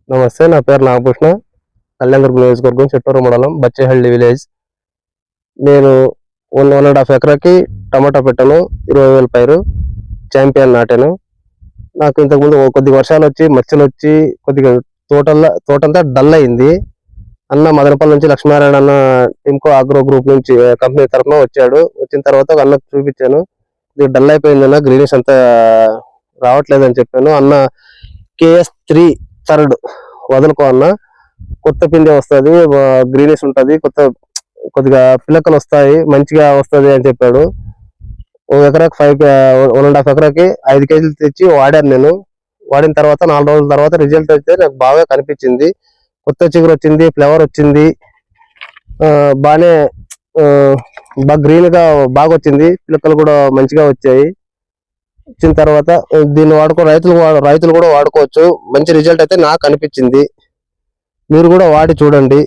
నమస్తే, నా పేరు నాగభూషణ. కళ్యాణదుర్గం నియోజకవర్గం, చిట్టూరు మండలం, బచ్చేహళ్లి విలేజ్. నేను 1.5 ఎకరాకి టమాటా పెట్టాను. 20,000 పైరు ఛాంపియన్ నాటాను. నాకు ఇంతకుముందు కొద్ది వర్షాలు వచ్చి మచ్చలు వచ్చి కొద్దిగా తోటంతా డల్ అయింది. అన్న మదనపల్లి నుంచి లక్ష్మీనారాయణ అన్న టిమ్కో ఆగ్రో గ్రూప్ నుంచి కంపెనీ తరఫున వచ్చాడు. వచ్చిన తర్వాత అన్నకు చూపించాను. డల్ అయిపోయింది అన్న, గ్రీనిష్ అంతా రావట్లేదని చెప్పాను. అన్న KS3 థర్డ్ వదులుకో అన్న, కొత్త పిండి వస్తుంది, గ్రీనిష్ ఉంటుంది, కొద్దిగా పిలకలు వస్తాయి, మంచిగా వస్తుంది అని చెప్పాడు. 1.5 ఎకరాకి 5 కేజీలు తెచ్చి వాడాను నేను. వాడిన తర్వాత 4 రోజుల తర్వాత రిజల్ట్ అయితే నాకు బాగా కనిపించింది. కొత్త చిగురు వచ్చింది, ఫ్లవర్ వచ్చింది, బాగా గ్రీన్ గా బాగా వచ్చింది, పిలకలు కూడా మంచిగా వచ్చాయి. వచ్చిన తర్వాత దీన్ని రైతులు కూడా వాడుకోవచ్చు. మంచి రిజల్ట్ అయితే నాకు కనిపించింది. మీరు కూడా వాడి చూడండి.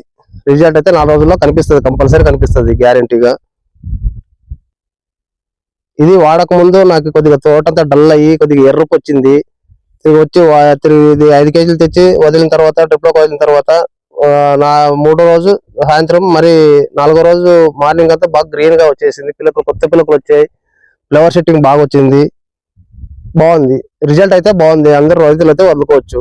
రిజల్ట్ అయితే 4 రోజుల్లో కనిపిస్తుంది, కంపల్సరీ కనిపిస్తుంది, గ్యారంటీగా. ఇది వాడక ముందు నాకు కొద్దిగా తోటంతా డల్ అయ్యి కొద్దిగా ఎర్రపు వచ్చింది. ఇది 5 కేజీలు తెచ్చి వదిలిన తర్వాత, డ్రిప్లోకి వదిలిన తర్వాత నా 3వ రోజు సాయంత్రం, మరి 4వ రోజు మార్నింగ్ అంతా బాగా గ్రీన్ గా వచ్చేసింది. కొత్త పిల్లకలు వచ్చాయి, ఫ్లవర్ సెట్టింగ్ బాగా వచ్చింది, బాగుంది. రిజల్ట్ అయితే బాగుంది. అందరూ రైతులు అయితే వదులుకోవచ్చు.